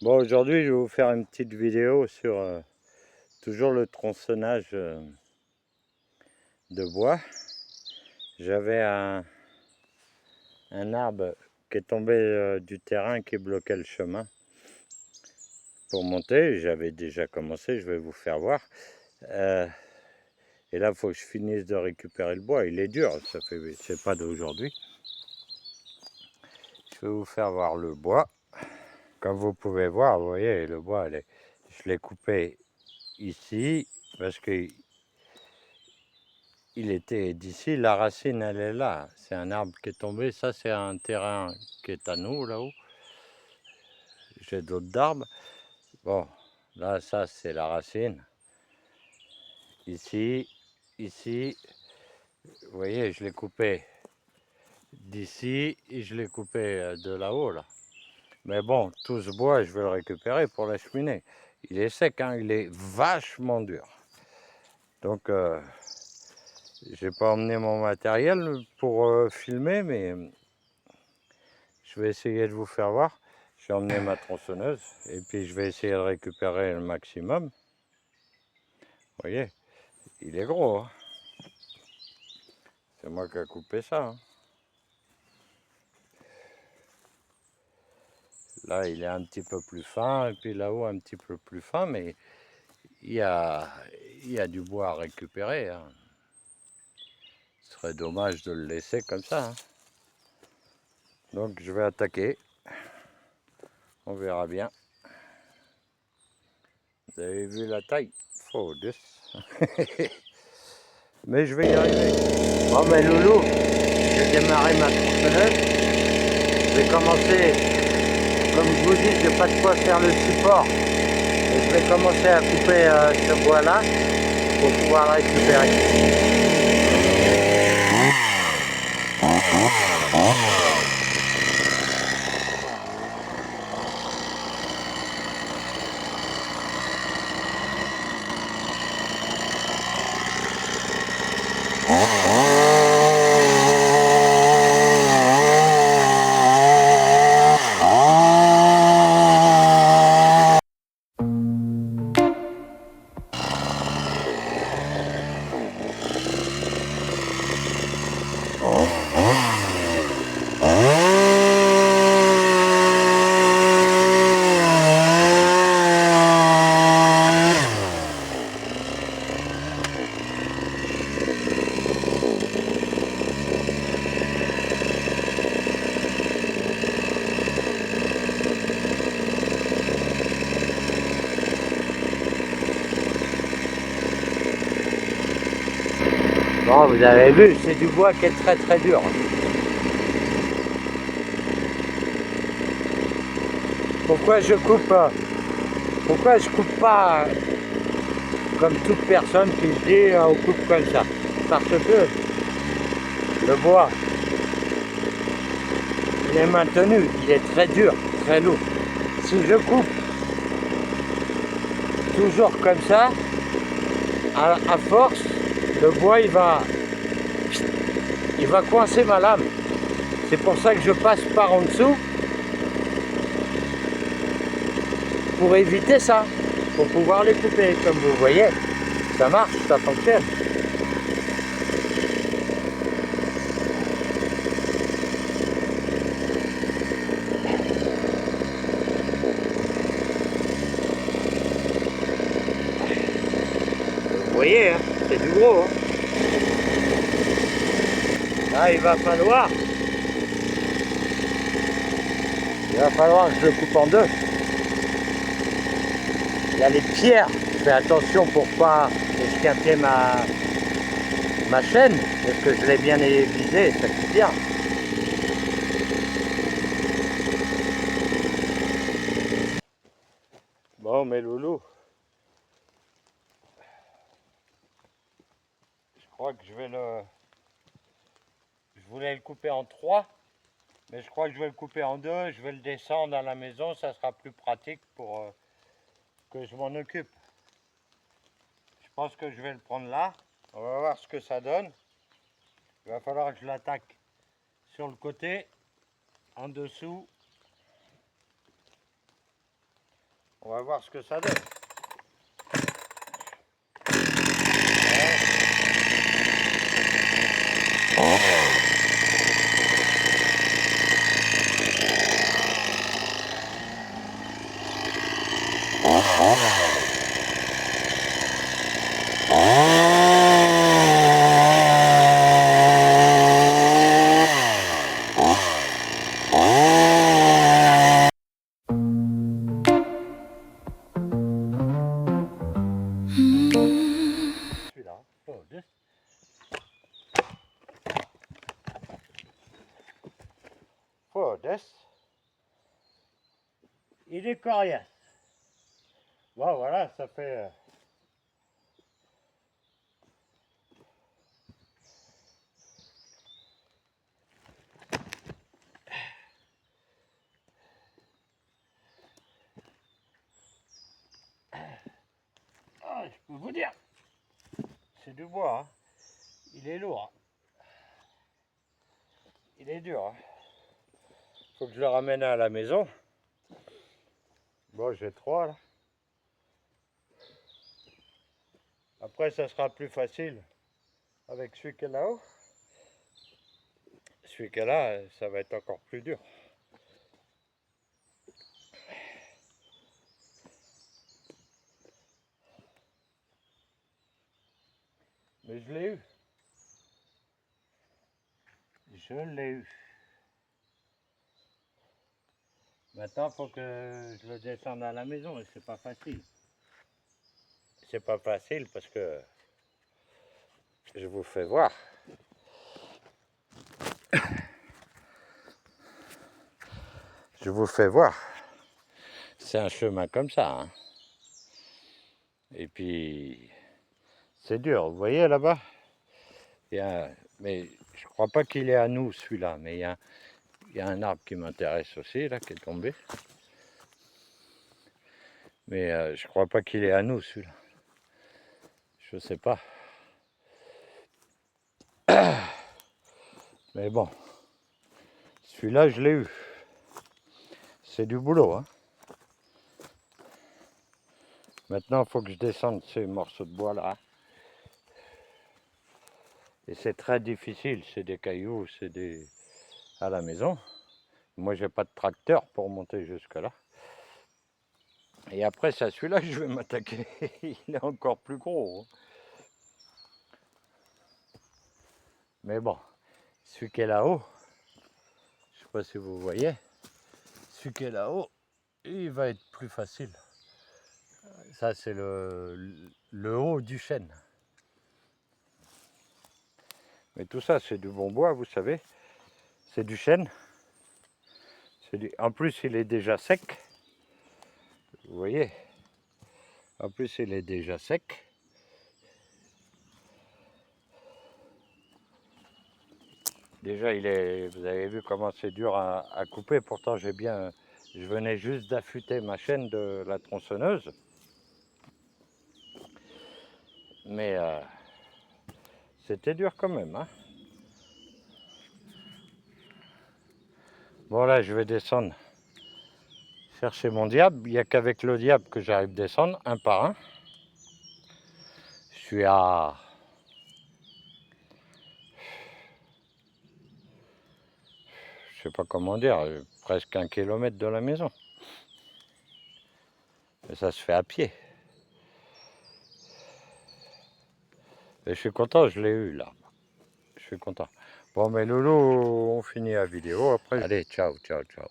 Bon, aujourd'hui, je vais vous faire une petite vidéo sur toujours le tronçonnage de bois. J'avais un arbre qui est tombé du terrain qui bloquait le chemin pour monter. J'avais déjà commencé, je vais vous faire voir. Et là, il faut que je finisse de récupérer le bois. Il est dur, ça fait, c'est pas d'aujourd'hui. Je vais vous faire voir le bois. Comme vous pouvez voir, vous voyez, le bois, je l'ai coupé ici parce que il était d'ici, la racine elle est là, c'est un arbre qui est tombé, ça c'est un terrain qui est à nous là-haut, j'ai d'autres arbres, bon, là ça c'est la racine, ici, ici, vous voyez je l'ai coupé d'ici et je l'ai coupé de là-haut là, mais bon, tout ce bois je vais le récupérer pour la cheminée, il est sec, hein, il est vachement dur, donc j'ai pas emmené mon matériel pour filmer, mais je vais essayer de vous faire voir. J'ai emmené ma tronçonneuse et puis je vais essayer de récupérer le maximum. Vous voyez, il est gros. Hein, c'est moi qui ai coupé ça. Hein. Là, il est un petit peu plus fin et puis là-haut un petit peu plus fin, mais il y a du bois à récupérer. Hein. Ce serait dommage de le laisser comme ça. Hein. Donc je vais attaquer. On verra bien. Vous avez vu la taille? Oh, mais je vais y arriver. Bon, mais Loulou, j'ai démarré ma tronçonneuse. Je vais commencer, comme je vous dis, je n'ai pas de quoi faire le support. Et je vais commencer à couper ce bois-là pour pouvoir le récupérer. Bon, vous avez vu, c'est du bois qui est très très dur. Pourquoi je coupe pas comme toute personne qui se dit on coupe comme ça? Parce que le bois, il est maintenu, il est très dur, très lourd. Si je coupe toujours comme ça, à force, le bois il va coincer ma lame. C'est pour ça que je passe par en dessous pour éviter ça, pour pouvoir les couper. Comme vous voyez, ça marche, ça fonctionne. Vous voyez, hein, c'est du gros. Hein. Là, il va falloir que je le coupe en deux. Il y a les pierres. Je fais attention pour pas escaper ma chaîne, parce que je l'ai bien aiguisée, ça fait bien. Bon, mes loulous, je crois que je voulais le couper en trois, mais je crois que je vais le couper en deux. Je vais le descendre à la maison, ça sera plus pratique pour que je m'en occupe. Je pense que je vais le prendre là. On va voir ce que ça donne. Il va falloir que je l'attaque sur le côté, en dessous. On va voir ce que ça donne. Il est coriace. Bon, voilà, ça fait... Ah, je peux vous dire, c'est du bois, hein. Il est lourd. Il est dur. Hein. Faut que je le ramène à la maison. Bon, j'ai 3 là. Après, ça sera plus facile avec celui qui est là-haut. Celui qui est là, ça va être encore plus dur. Mais je l'ai eu. Je l'ai eu. Maintenant, il faut que je le descende à la maison et c'est pas facile. C'est pas facile parce que je vous fais voir. Je vous fais voir. C'est un chemin comme ça. Hein. Et puis, c'est dur. Vous voyez là-bas, mais je crois pas qu'il est à nous celui-là. Mais il y a un arbre qui m'intéresse aussi, là, qui est tombé. Mais je crois pas qu'il est à nous celui-là. Je sais pas. Mais bon, celui-là, je l'ai eu. C'est du boulot. Hein. Maintenant, il faut que je descende ces morceaux de bois là. Et c'est très difficile, c'est des cailloux, c'est des... à la maison. Moi, j'ai pas de tracteur pour monter jusque là. Et après, c'est à celui-là que je vais m'attaquer. Il est encore plus gros. Hein. Mais bon, celui qui est là-haut, je sais pas si vous voyez, celui qui est là-haut, il va être plus facile. Ça, c'est le haut du chêne. Mais tout ça, c'est du bon bois, vous savez. C'est du chêne. En plus, il est déjà sec. Vous voyez. En plus, il est déjà sec. Déjà, vous avez vu comment c'est dur à couper. Pourtant, je venais juste d'affûter ma chaîne de la tronçonneuse. Mais c'était dur quand même. Hein. Bon, là, je vais descendre chercher mon diable. Il n'y a qu'avec le diable que j'arrive à descendre, un par un. Je suis à... je sais pas comment dire, presque 1 kilomètre de la maison. Et ça se fait à pied. Et je suis content, je l'ai eu là. Je suis content. Bon, mais Loulou, on finit la vidéo après. Allez, ciao, ciao, ciao.